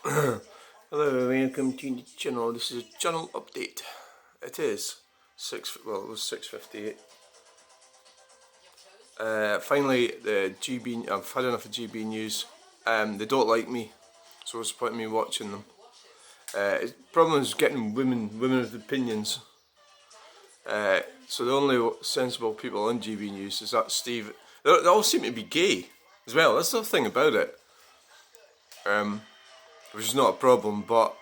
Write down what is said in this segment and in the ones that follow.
Hello, welcome to the channel. This is a channel update. It is it was 6:58. Finally, the GB. I've had enough of GB news. They don't like me, so what's the point of me watching them? The problem is getting women with opinions. So the only sensible people on GB News is that Steve. They all seem to be gay as well. That's the thing about it. Which is not a problem, but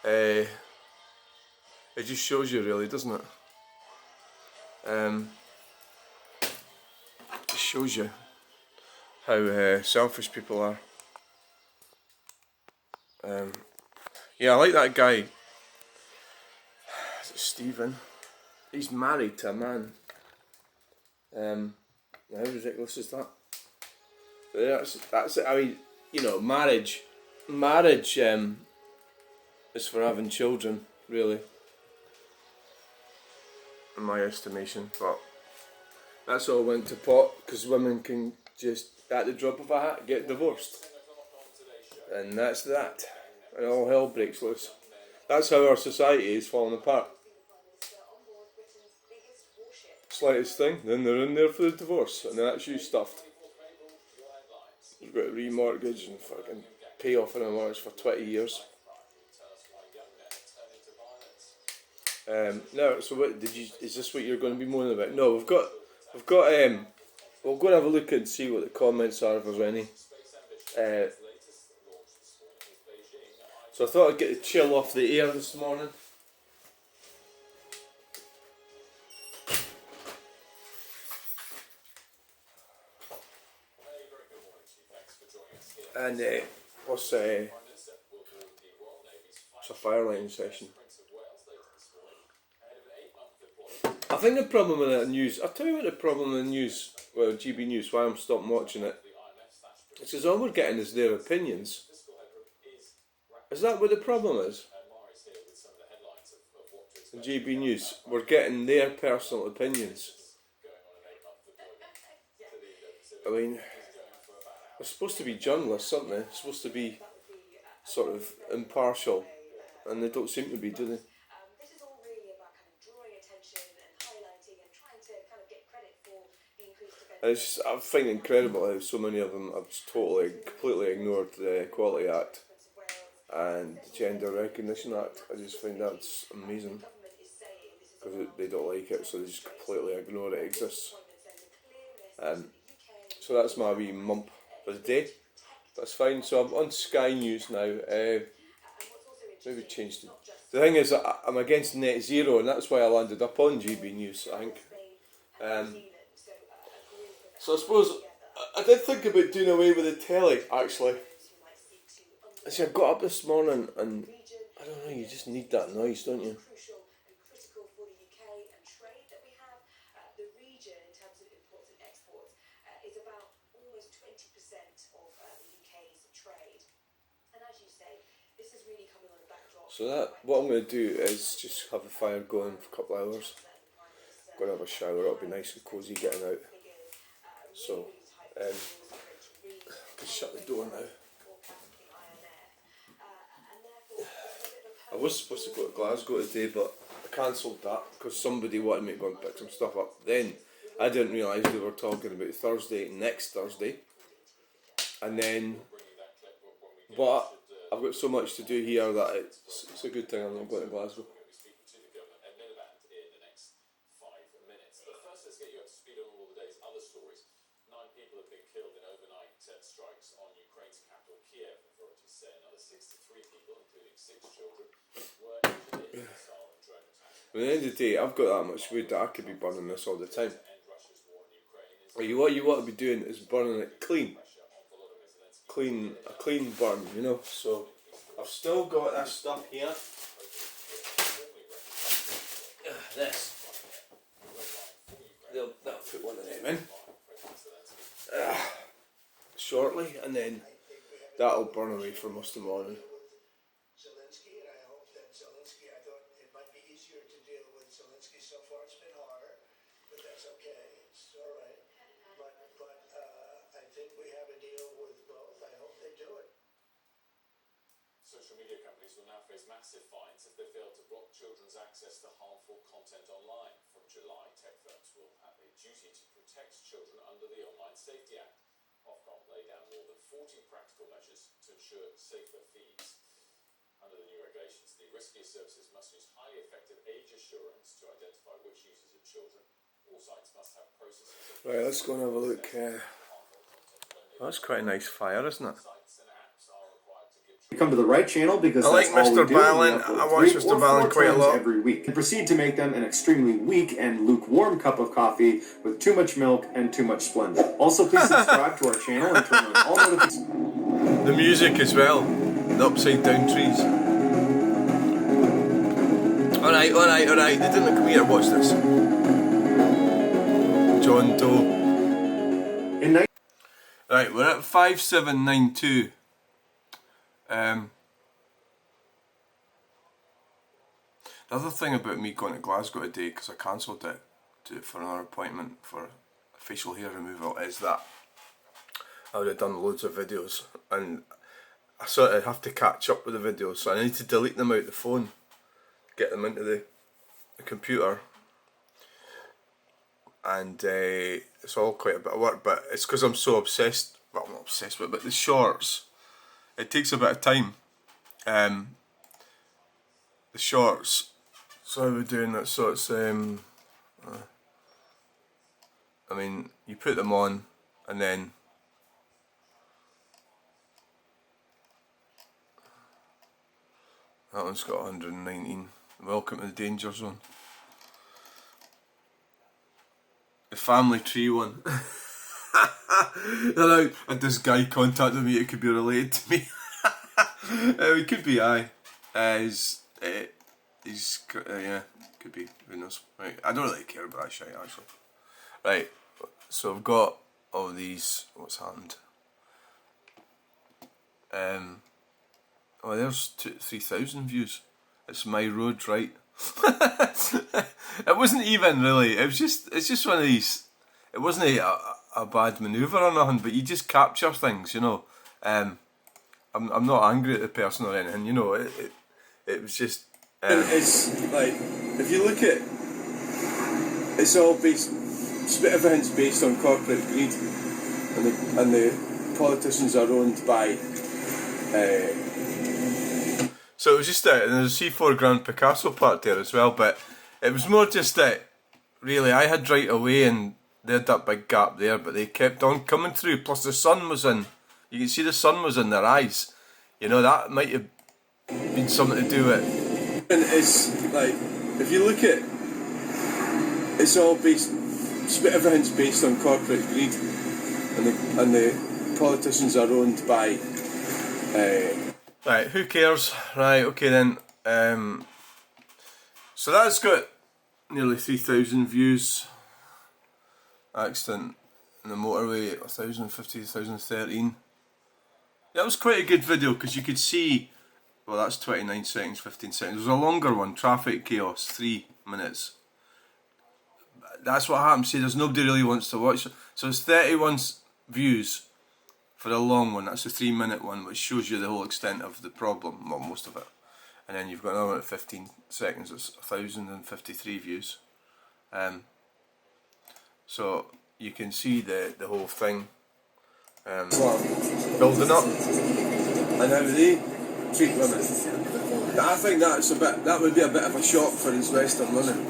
it just shows you, really, doesn't it? It shows you how selfish people are. Yeah, I like that guy. Is it Stephen? He's married to a man. How ridiculous is that? That's it. I mean, you know, marriage is for having children, really, in my estimation. But that's all went to pot because women can just, at the drop of a hat, get divorced, and that's that. And all hell breaks loose. That's how our society is falling apart. Slightest thing, then they're in there for the divorce, and that's you stuffed. You've got to remortgage and fucking pay off on a mortgage for 20 years. No, so what did you? Is this what you're going to be moaning about? No, we've got. We'll go and have a look and see what the comments are, if there's any. So I thought I'd get the chill off the air this morning. And what's it's a fire lighting session. I think the problem with that news, I'll tell you what the problem with the news, well, GB News, why I'm stopping watching it, it's because all we're getting is their opinions. Is that what the problem is? In GB News, we're getting their personal opinions. I mean, we're supposed to be journalists, aren't they? They're supposed to be sort of impartial, and they don't seem to be, do they? I find it incredible how so many of them have completely ignored the Equality Act and the Gender Recognition Act. I just find that's amazing, because they don't like it, so they just completely ignore it exists. So that's my wee mump for the day. That's fine. So I'm on Sky News now. Maybe change the thing is, I'm against net zero, and that's why I landed up on GB News, I think. So I suppose I did think about doing away with the telly, actually. See, I got up this morning and I don't know, you just need that noise, don't you? So what I'm going to do is just have the fire going for a couple of hours. I'm going to have a shower, it'll be nice and cosy getting out. So, just shut the door now. I was supposed to go to Glasgow today, but I cancelled that because somebody wanted me to go and pick some stuff up. Then I didn't realise they were talking about next Thursday. And then, but I've got so much to do here that it's a good thing I'm not going to Glasgow. At the end of the day, I've got that much wood that I could be burning this all the time. What you want to be doing is burning it clean. A clean burn, you know. So I've still got this stuff here. This. They'll put one of them in shortly, and then that'll burn away for most of the morning. massive fines if they fail to block children's access to harmful content online. From July, tech firms will have a duty to protect children under the Online Safety Act. Ofcom laid down more than 40 practical measures to ensure safer feeds. Under the new regulations, the riskier services must use highly effective age assurance to identify which users are children. All sites must have processes. Right, let's go and have a look. That's quite a nice fire, isn't it? Come to the right channel because I like that's all Mr. we do. Ballen. I watch Mr. Ballen quite a lot every week. And proceed to make them an extremely weak and lukewarm cup of coffee with too much milk and too much Splenda. Also, please subscribe to our channel and turn on all notifications. The music as well, the upside down trees. Alright, they didn't come here to watch this. John Doe. Right, we're at 5792. The other thing about me going to Glasgow today, because I cancelled it for another appointment for facial hair removal, is that I would have done loads of videos and I sort of have to catch up with the videos, so I need to delete them out the phone, get them into the computer, and it's all quite a bit of work, but it's because I'm so obsessed, well, I'm not obsessed with it, but the shorts, it takes a bit of time. The shorts, so how are we doing that? So it's I mean, you put them on and then that one's got 119. Welcome to the danger zone. The family tree one. And this guy contacted me, it could be related to me. It could be yeah, could be, who knows. Right, I don't really care about that shit actually. Right, so I've got all these, what's happened? Oh, there's 3,000 views. It's my road, right? It wasn't even really, it's just one of these, it wasn't a bad manoeuvre or nothing, but you just capture things, you know. I'm not angry at the person or anything, you know, it was just... It's like, if you look at, it's all based, everything's based on corporate greed, and the politicians are owned by... So it was just and there's a C4 Grand Picasso part there as well, but it was more just that, really, I had right away and they had that big gap there, but they kept on coming through, plus the sun was in, you can see the sun was in their eyes, you know, that might have been something to do with... And it's like, if you look at, it's all based, everything's based on corporate greed, and the politicians are owned by... Right, who cares? Right, okay then. So that's got nearly 3,000 views. Accident in the motorway, 1,050, 1,013. That was quite a good video because you could see, well, that's 29 seconds, 15 seconds. There was a longer one, traffic chaos, 3 minutes. That's what happens. See, there's nobody really wants to watch it. So it's 31 views for a long one. That's a 3-minute one, which shows you the whole extent of the problem, well, most of it. And then you've got another one at 15 seconds. It's 1,053 views. So you can see the whole thing building up and how they treat women. I think that would be a bit of a shock for these Western women.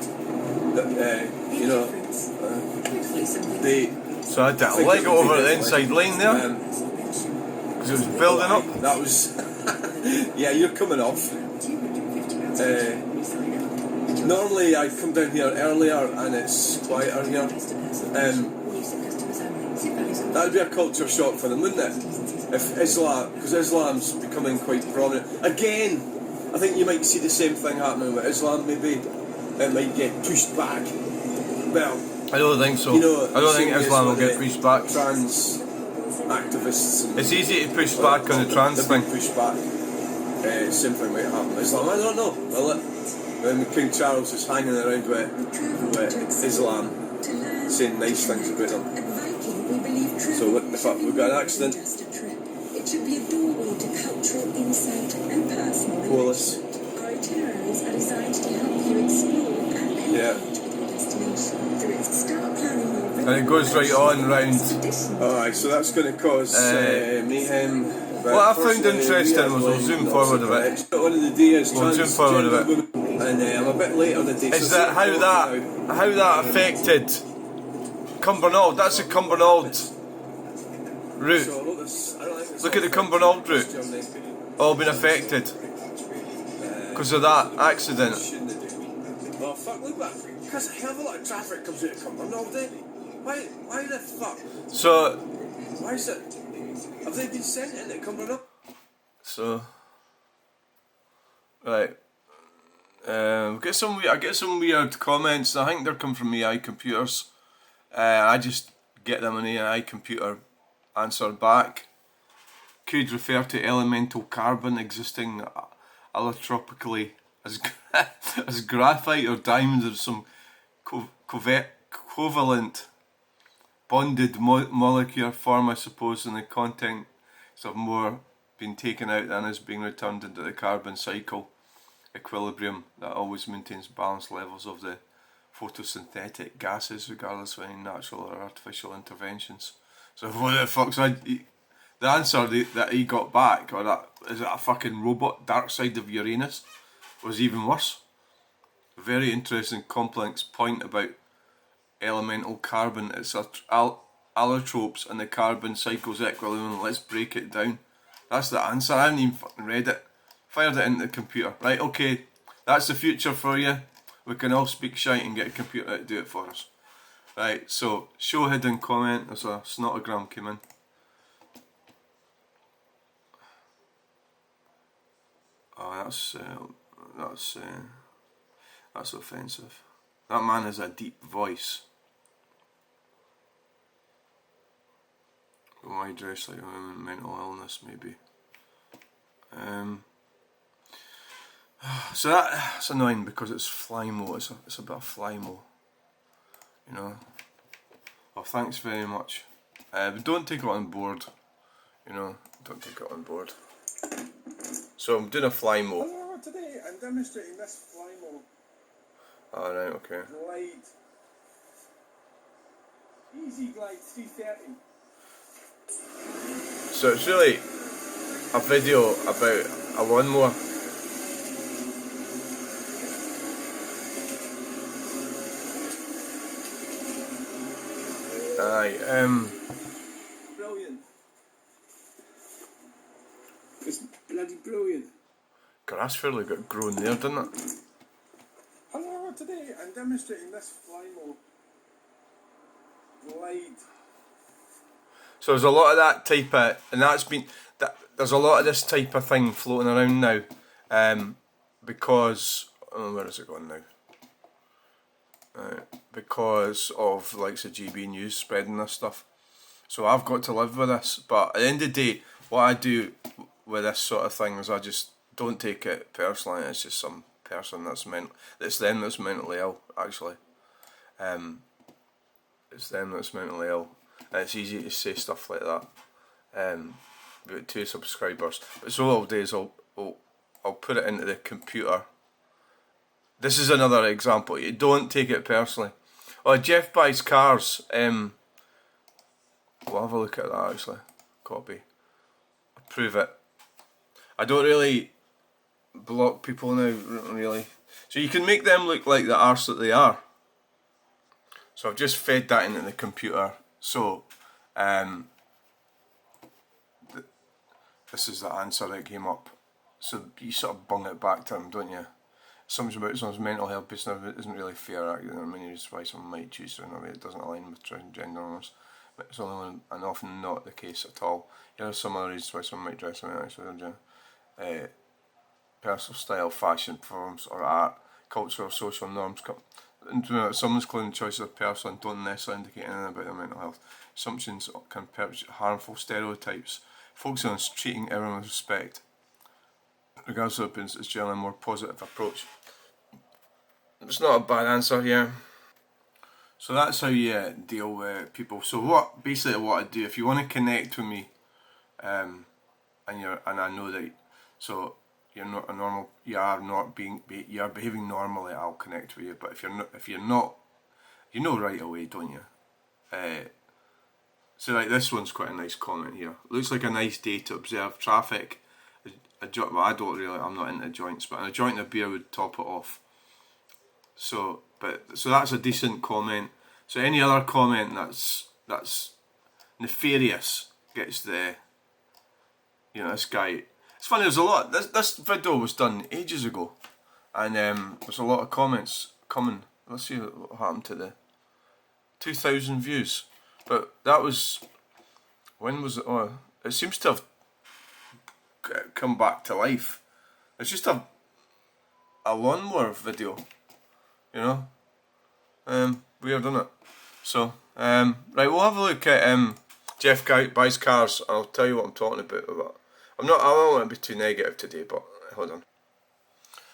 That, you know, so I had to leg it over the inside lane there because it was building up. That was yeah, you're coming off. Normally I come down here earlier and it's quieter here. That would be a culture shock for them, wouldn't it? If Islam, because Islam's becoming quite prominent. Again, I think you might see the same thing happening with Islam, maybe. It might get pushed back. Well, I don't think so. You know, I don't think Islam will get pushed back. Trans activists. It's easy to push back on the trans thing. Push back. Same thing might happen with Islam. I don't know. Well, when King Charles is hanging around with Islam, saying nice things about them. So what the fuck? We've got an accident. It should be a doorway to cultural insight and personal. Police. it goes right on round. Alright, so that's going to cause mayhem. What I found interesting was, we'll zoom forward a bit. One of the days, we'll zoom forward a bit. And I'm a bit late on the day. Is that how that affected Cumbernauld? That's the Cumbernauld route. Look at the Cumbernauld route. All been affected because of that accident. Oh fuck, look at that. Because a hell of a lot of traffic comes out of Cumbernauld, Debi. Why the fuck? So, why is it? Have they been sent into Cumbernauld? So, right. I get some weird comments. I think they're coming from AI computers. I just get them an AI computer answer back. Could refer to elemental carbon existing allotropically as as graphite or diamonds or some covalent bonded molecular form, I suppose, and the content of more being taken out than is being returned into the carbon cycle equilibrium that always maintains balanced levels of the photosynthetic gases regardless of any natural or artificial interventions. So what the fuck's the answer that he got back, or that is it a fucking robot, Dark Side of Uranus, was even worse. Very interesting complex point about elemental carbon. It's allotropes and the carbon cycle's equilibrium. Let's break it down. That's the answer. I haven't even fucking read it. Fired it into the computer. Right, okay, that's the future for you. We can all speak shite and get a computer to do it for us. Right, so show hidden comment. There's a snotogram came in. Oh, that's offensive. That man has a deep voice. Why dress like a woman? Mental illness, maybe. So that's annoying because it's Flymo. It's a bit of Flymo, you know. Oh, thanks very much. But don't take it on board, you know. Don't take it on board. So I'm doing a Flymo. Hello, today I'm demonstrating this Flymo. Alright, okay. Glide. Easy Glide 330. So it's really a video about a lawnmower. Aye, Brilliant. It's bloody brilliant. grass fairly got grown there, didn't it? Hello, today I'm demonstrating this Flymo. Glide. So there's a lot of that type of, and there's a lot of this type of thing floating around now, because, where is it going now? Because of likes of GB News spreading this stuff. So I've got to live with this, but at the end of the day, what I do with this sort of thing is I just don't take it personally. It's just some person that's mentally ill, actually. It's them that's mentally ill. And it's easy to say stuff like that. We've got 2 subscribers. But so what I'll do is I'll put it into the computer. This is another example. You don't take it personally. Oh, Geoff Buys cars. We'll have a look at that actually. Copy. Approve it. I don't really block people now, really. So you can make them look like the arse that they are. So I've just fed that into the computer. So, this is the answer that came up. So you sort of bung it back to him, don't you? Something about someone's mental health isn't really fair. There are many reasons why someone might choose to in a way that doesn't align with transgender norms. But it's only and often not the case at all. Here are some other reasons why someone might dress something like personal style, fashion, forms, or art, cultural or social norms. Someone's clothing choices of person don't necessarily indicate anything about their mental health. Assumptions can perpetuate harmful stereotypes. Focusing on treating everyone with respect, regardless of opinions, is generally a more positive approach. It's not a bad answer here. So that's how you deal with people. So what I do, if you want to connect with me, and I know that, so you're not a normal, you are behaving normally, I'll connect with you. But if you're not, you know right away, don't you? So like this one's quite a nice comment here. Looks like a nice day to observe traffic. Well, I'm not into joints, but a joint of beer would top it off. So that's a decent comment. So any other comment that's nefarious gets the, this guy. It's funny. There's a lot. This video was done ages ago, and there's a lot of comments coming. Let's see what happened to the 2,000 views. But that was, when was it? Oh, it seems to have come back to life. It's just a lawnmower video, weird, isn't it? So right, we'll have a look at Geoff Buys cars, and I'll tell you what I'm talking about. I don't want to be too negative today, but hold on.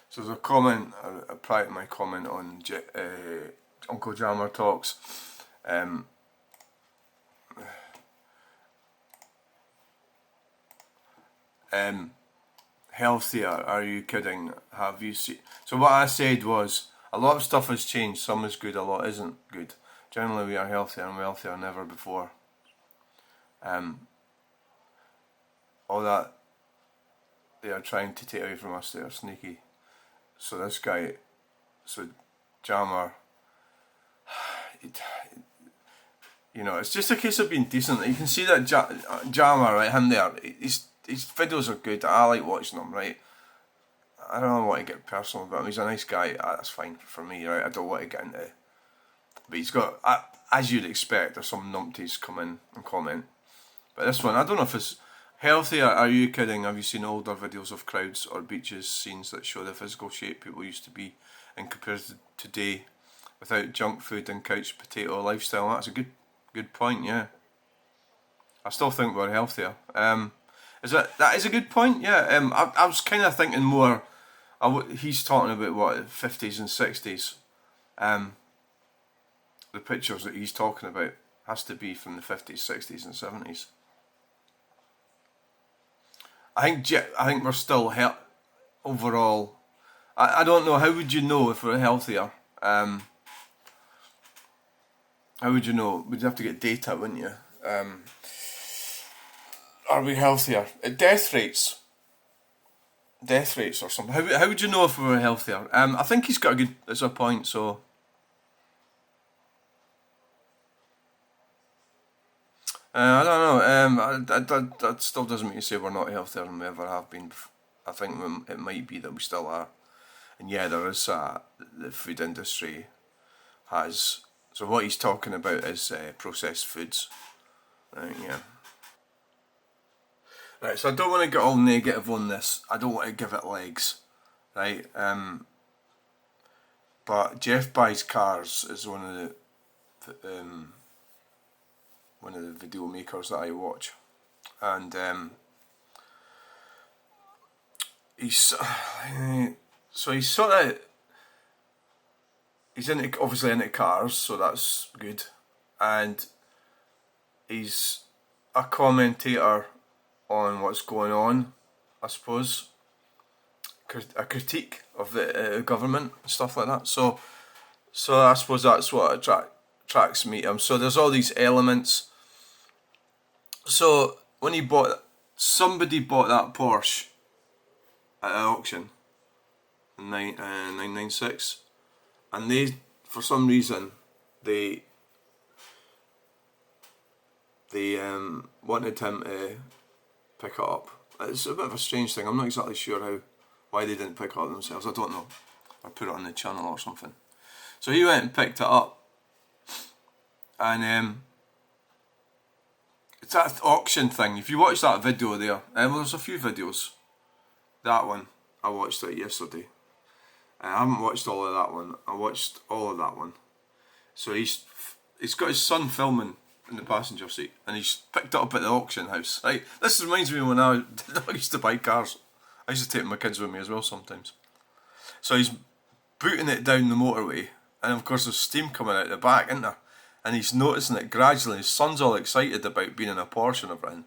So there's a comment, a prior to my comment on Uncle Jammer Talks. Healthier, are you kidding? Have you seen? So what I said was, a lot of stuff has changed. Some is good, a lot isn't good. Generally we are healthier and wealthier than ever before. All that they are trying to take away from us, they are sneaky. So this guy, Jammer, it's just a case of being decent. You can see that Jammer, right, him there, his videos are good. I like watching them, right? I don't want to get personal about him. He's a nice guy. That's fine for me, right? I don't want to get into it. But he's got, as you'd expect, there's some numpties come in and comment. But this one, I don't know if it's healthier. Are you kidding? Have you seen older videos of crowds or beaches scenes that show the physical shape people used to be in comparison to today, without junk food and couch potato lifestyle? That's a good point. Yeah, I still think we're healthier. That is a good point. Yeah. I was kind of thinking more. He's talking about what, 50s and 60s. The pictures that he's talking about has to be from the 50s, 60s, and 70s. I think we're still overall. I don't know. How would you know if we're healthier? How would you know? We'd have to get data, wouldn't you? Are we healthier? Death rates or something. How would you know if we were healthier? I think he's got a point. So I don't know. That still doesn't mean to say we're not healthier than we ever have been. I think it might be that we still are. And yeah, there is the food industry has. So what he's talking about is processed foods. Yeah. Right, so I don't want to get all negative on this. I don't want to give it legs, right? But Geoff Buys Cars is one of the video makers that I watch, and he's obviously into cars, so that's good, and he's a commentator on what's going on, I suppose, a critique of the government and stuff like that. So I suppose that's what attracts me to him. So there's all these elements. So when somebody bought that Porsche at an auction in 996, and they, for some reason, they wanted him to pick it up. It's a bit of a strange thing. I'm not exactly sure why they didn't pick it up themselves. I don't know. Or put it on the channel or something. So he went and picked it up, and it's that auction thing. If you watch that video there, well, there's a few videos. That one, I watched it yesterday. I haven't watched all of that one. I watched all of that one. So he's got his son filming in the passenger seat, and he's picked it up at the auction house. Right, this reminds me of when I used to buy cars. I used to take my kids with me as well sometimes. So he's booting it down the motorway, and of course there's steam coming out the back, isn't there? And he's noticing it gradually. His son's all excited about being in a Porsche and everything,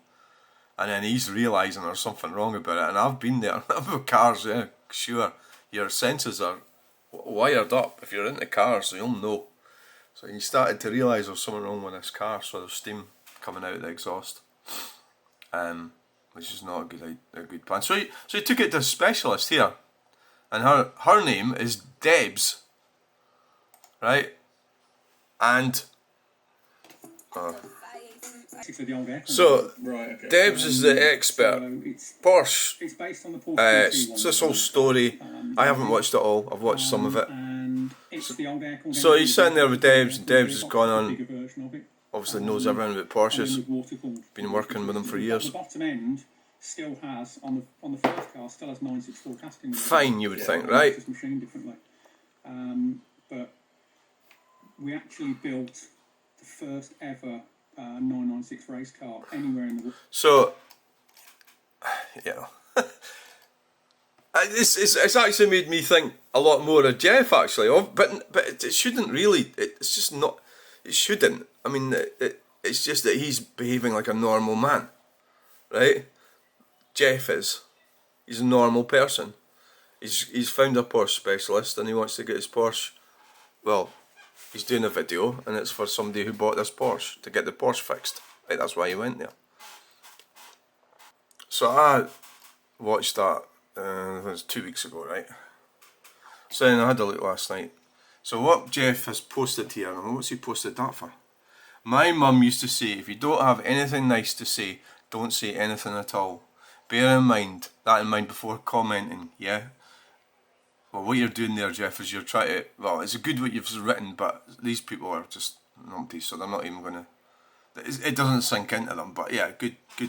and then he's realising there's something wrong about it. And I've been there with cars, yeah, sure. Your senses are wired up. If you're into cars, so you'll know. So he started to realise there was something wrong with this car, so there's steam coming out of the exhaust, which is not a good plan. So he took it to a specialist here, and her name is Debs, right? And so Debs is the expert. Porsche. It's based on the Porsche. It's this whole story. I haven't watched it all. I've watched some of it. And it's the old air conditioner. So he's sitting there with Debs, and Debs has gone Bigger on. version of it. Obviously knows everything about Porsches. With water cooled. Been working with them for years. The bottom end still has on the first car still has 964 casting. Fine, you would think, right? It's machined differently. But we actually built the first ever 996 race car anywhere in the world. So, yeah. It's actually made me think a lot more of Geoff, actually. But it shouldn't really. It's just not. It shouldn't. I mean, it's just that he's behaving like a normal man, right? Geoff is. He's a normal person. He's found a Porsche specialist and he wants to get his Porsche. Well, he's doing a video and it's for somebody who bought this Porsche to get the Porsche fixed. Right, that's why he went there. So I watched that. It was 2 weeks ago, right? So then I had a look last night. So what Geoff has posted here, and what's he posted that for? My mum used to say, if you don't have anything nice to say, don't say anything at all. Bear in mind before commenting, yeah? Well, what you're doing there, Geoff, is you're trying to... Well, it's good what you've written, but these people are just numpty, so they're not even going to... It doesn't sink into them, but yeah, good to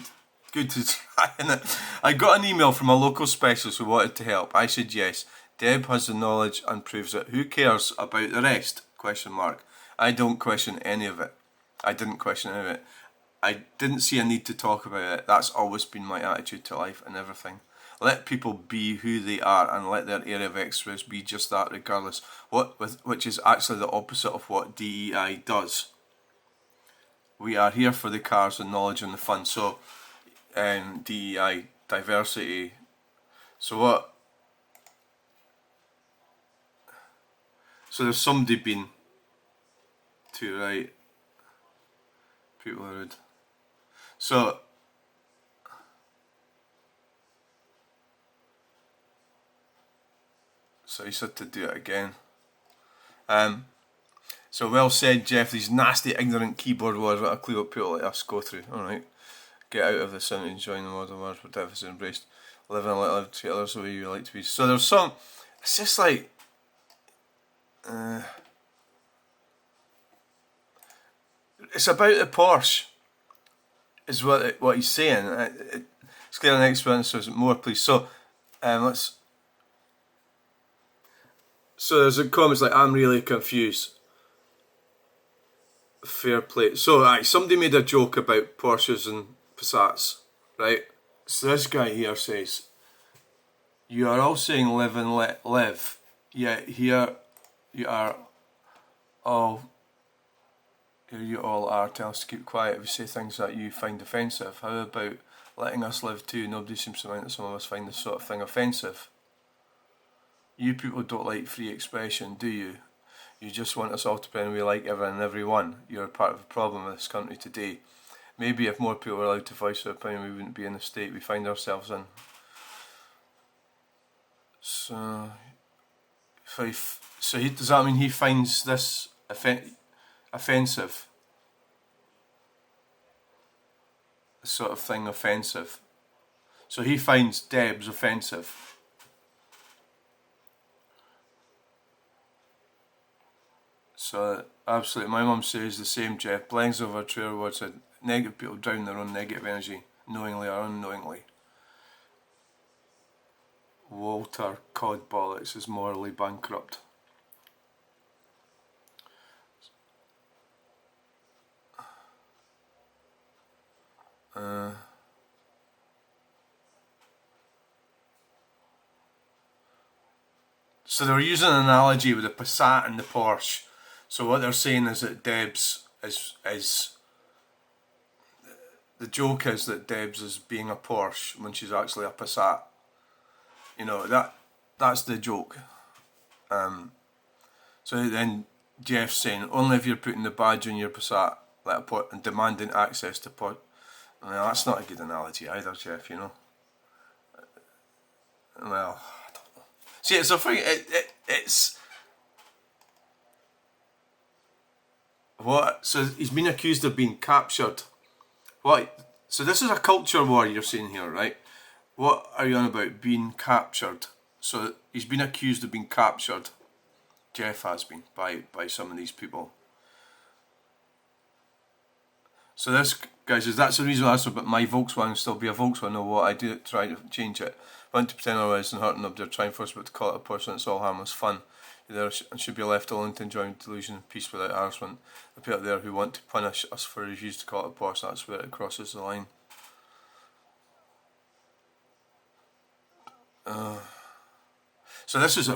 try. I got an email from a local specialist who wanted to help. I said yes. Deb has the knowledge and proves it. Who cares about the rest? ? I don't question any of it. I didn't question any of it. I didn't see a need to talk about it. That's always been my attitude to life and everything. Let people be who they are and let their area of expertise be just that regardless. Which is actually the opposite of what DEI does. We are here for the cars, the knowledge and the fun. So, DEI, diversity. So what? So there's somebody been to right. People are rude. So he said to do it again. So well said, Geoff. These nasty, ignorant keyboard words. What a clue what people like us go through. All right, get out of the sin and enjoy the modern world where death is embraced. Live and let live, treat others the way you like to be. So there's some. It's just like. It's about the Porsche. Is what he's saying. It's clear an experience. So more, please. So let's. So there's a comments like, I'm really confused. Fair play. So somebody made a joke about Porsches and Passats, right? So this guy here says, you are all saying live and let live, yet here you all are telling us to keep quiet if we say things that you find offensive. How about letting us live too? Nobody seems to mind that some of us find this sort of thing offensive. You people don't like free expression, do you? You just want us all to pretend we like everyone and everyone. You're part of the problem of this country today. Maybe if more people were allowed to voice their opinion, we wouldn't be in the state we find ourselves in. So does that mean he finds this offensive? This sort of thing offensive. So he finds Debs offensive. So, absolutely, my mum says the same, Geoff. Blends over true words that negative people drown their own negative energy, knowingly or unknowingly. Walter Codbollocks is morally bankrupt. So they were using an analogy with the Passat and the Porsche. So what they're saying is that Debs is the joke is that Debs is being a Porsche when she's actually a Passat. You know, that's the joke. So then Geoff saying, only if you're putting the badge on your Passat, let a pot, and demanding access to pot. Well, that's not a good analogy either, Geoff, you know. Well, I don't know. See, it's a thing, it's... What? So he's been accused of being captured. What? So this is a culture war you're saying here, right? What are you on about? Being captured. So he's been accused of being captured. Geoff has been by some of these people. So this, guys, is that's the reason I asked about my Volkswagen still be a Volkswagen or what? I do try to change it. I want to pretend otherwise and hurting them. They're trying for us but to call it a Porsche and it's all harmless fun. There and should be left alone to enjoy delusion and peace without harassment. The people out there who want to punish us for refusing to call it a Porsche, that's where it crosses the line. So this is a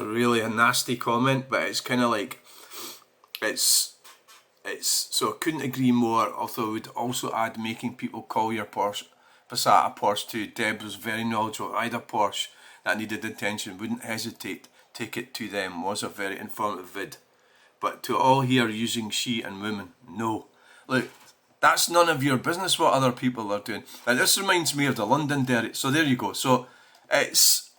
nasty comment, but it's kind of like, it's so I couldn't agree more, although I would also add making people call your Porsche Passat a Porsche too. Deb was very knowledgeable. I had a Porsche that needed attention, wouldn't hesitate, take it to them, was a very informative vid. But to all here using she and women, no. Look, that's none of your business what other people are doing. Now this reminds me of the Londonderry, so there you go. So it's,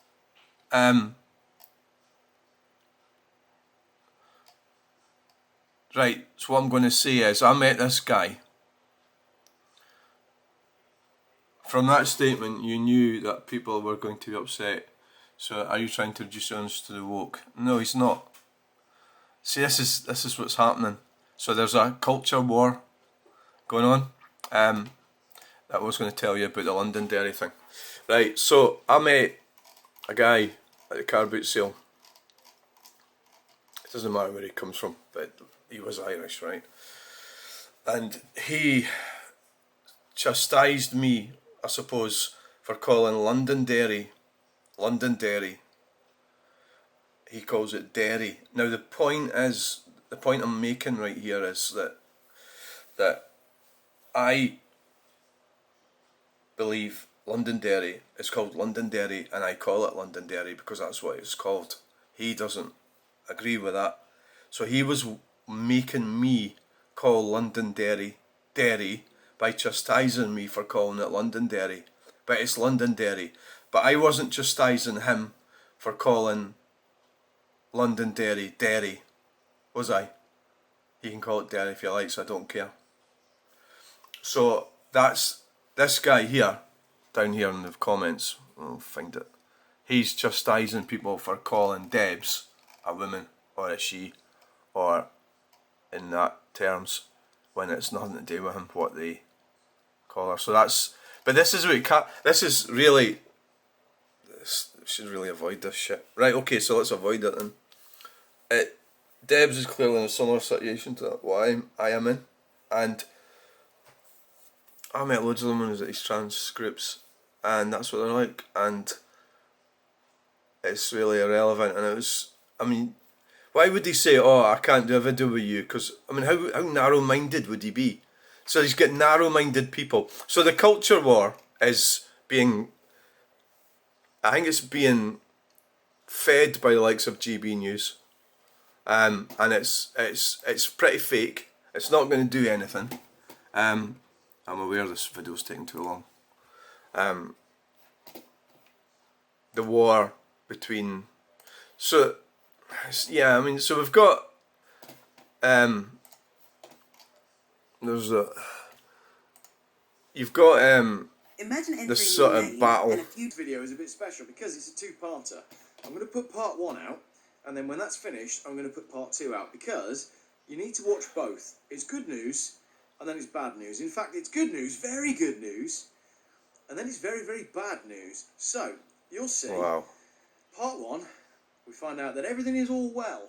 right, so what I'm going to say is, I met this guy. From that statement, you knew that people were going to be upset. So are you trying to reduce us to the woke? No, he's not. See, this is what's happening. So there's a culture war going on. That I was going to tell you about the Londonderry thing. Right, so I met a guy at the car boot sale. It doesn't matter where he comes from, but he was Irish, right? And he chastised me, I suppose, for calling Londonderry. He calls it Derry. Now the point I'm making right here is that I believe Londonderry is called Londonderry and I call it Londonderry because that's what it's called. He doesn't agree with that. So he was making me call Londonderry Derry by chastising me for calling it Londonderry. But it's Londonderry. But I wasn't chastising him for calling Londonderry Derry, was I? He can call it Derry if he likes, I don't care. So that's this guy here, down here in the comments, I'll find it. He's chastising people for calling Debs a woman or a she, or in that terms, when it's nothing to do with him, what they call her. So that's, but this is what this is really, we should really avoid this shit. Right, okay, so let's avoid it then. Debs is clearly in a similar situation to what I am in, and I met loads of them when I was at these transcripts, and that's what they're like, and it's really irrelevant. And it was, I mean, why would he say, oh, I can't do a video with you? Because, I mean, how narrow-minded would he be? So he's got narrow-minded people. So the culture war is being, I think it's being fed by the likes of GB News. And it's pretty fake. It's not going to do anything. I'm aware this video's taking too long. The war between, so yeah, I mean, so we've got there's a, you've got this sort of battle. This video is a bit special because it's a two-parter. I'm going to put part 1 out, and then when that's finished, I'm going to put part 2 out, because you need to watch both. It's good news, and then it's bad news. In fact, it's good news, very good news, and then it's very, very bad news. So, you'll see. Wow. Part 1, we find out that everything is all well,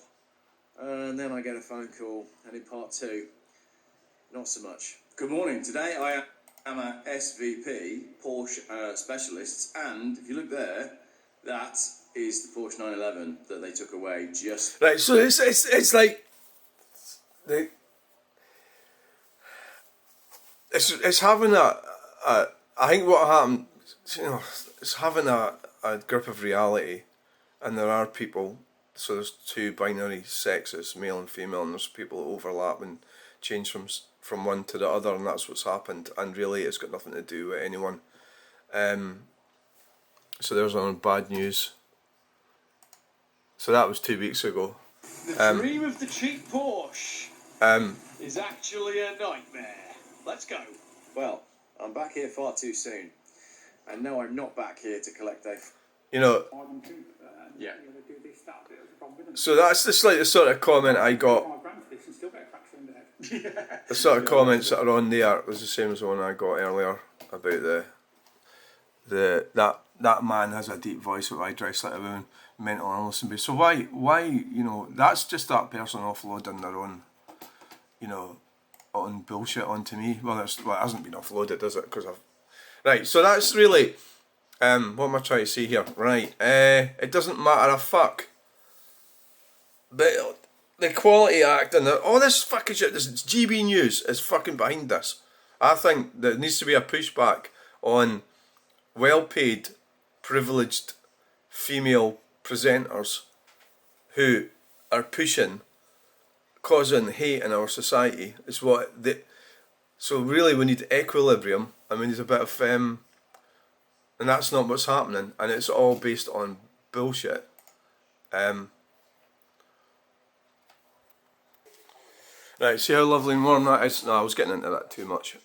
and then I get a phone call, and in part 2, not so much. Good morning. Today I am a SVP Porsche specialist, and if you look there, that is the Porsche 911 that they took away just... Right, so it's like, it's having I think what happened, you know, it's having a grip of reality, and there are people so there's two binary sexes, male and female, and there's people that overlap and change from one to the other, and that's what's happened. And really, it's got nothing to do with anyone. So there's on bad news. So that was 2 weeks ago. The dream of the cheap Porsche is actually a nightmare. Let's go. Well, I'm back here far too soon. And no, I'm not back here to collect a... You know, yeah. so that's the sort of comment I got. The sort of comments that are on there was the same as the one I got earlier about that man has a deep voice, but I dress like a woman, mental illness and so why you know, that's just that person offloading their own, you know, on bullshit onto me. Well, it hasn't been offloaded, is it? Because I've right. So that's really what am I trying to say here? Right. It doesn't matter a fuck. But the Equality Act and all this fucking shit, this GB News is fucking behind this. I think there needs to be a pushback on well-paid, privileged female presenters who are causing hate in our society. Is what so really we need equilibrium, and we need a bit of and that's not what's happening, and it's all based on bullshit. Right, see how lovely and warm that is? No, I was getting into that too much.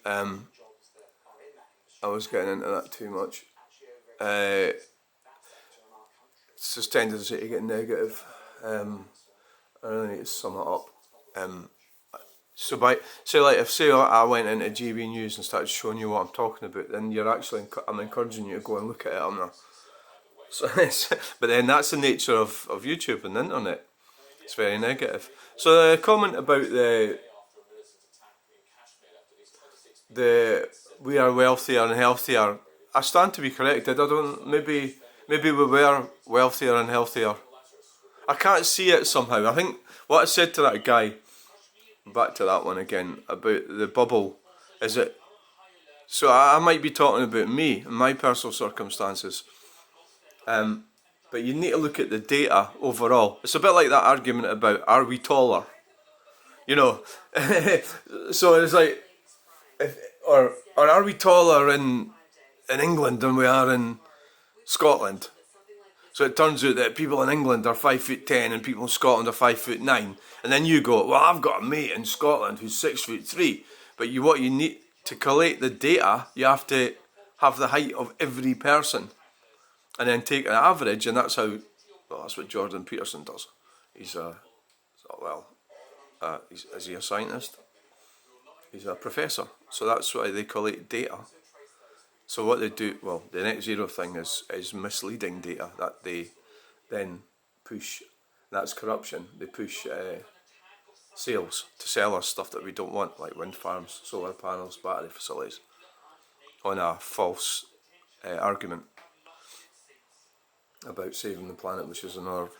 It's just tendency to get negative. I really need to sum it up. So like if say I went into GB News and started showing you what I'm talking about, then you're actually I'm encouraging you to go and look at it. I'm not. So but then that's the nature of YouTube and the internet. It's very negative. So the comment about the we are wealthier and healthier, I stand to be corrected. I don't, maybe we were wealthier and healthier. I can't see it somehow. I think what I said to that guy, back to that one again, about the bubble, is that, so I might be talking about me and my personal circumstances, but you need to look at the data overall. It's a bit like that argument about, are we taller? You know, so it's like, or are we taller in England than we are in Scotland? So it turns out that people in England are 5'10" and people in Scotland are 5'9", and then you go, well, I've got a mate in Scotland who's 6'3", but what you need to collate the data, you have to have the height of every person, and then take an average, and that's what Jordan Peterson does. Is he a scientist? He's a professor, so that's why they collate data. So what they do, well, the net zero thing is misleading data that they then push. That's corruption. They push sales to sell us stuff that we don't want, like wind farms, solar panels, battery facilities, on a false argument about saving the planet, which is another.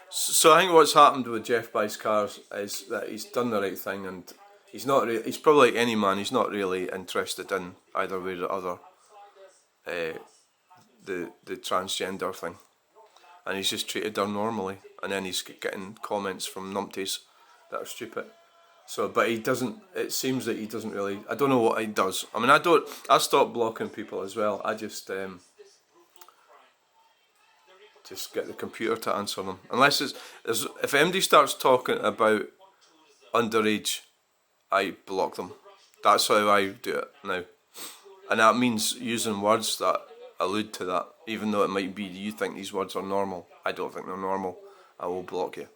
So I think what's happened with Geoff Buys cars is that he's done the right thing, and he's not. He's probably like any man. He's not really interested in either way or the other. The transgender thing, and he's just treated her normally, and then he's getting comments from numpties that are stupid. So, but he doesn't. It seems that he doesn't really. I don't know what he does. I mean, I stopped blocking people as well. I just get the computer to answer them. Unless if MD starts talking about underage, I block them. That's how I do it now. And that means using words that allude to that, even though it might be you think these words are normal. I don't think they're normal. I will block you.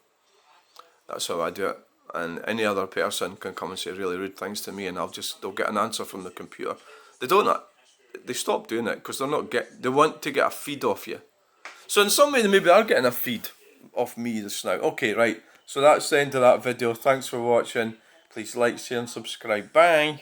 That's how I do it. And any other person can come and say really rude things to me, and they'll get an answer from the computer. They stop doing it because they want to get a feed off you. So in some way they maybe are getting a feed off me just now. Okay, right. So that's the end of that video. Thanks for watching. Please like, share and subscribe. Bye.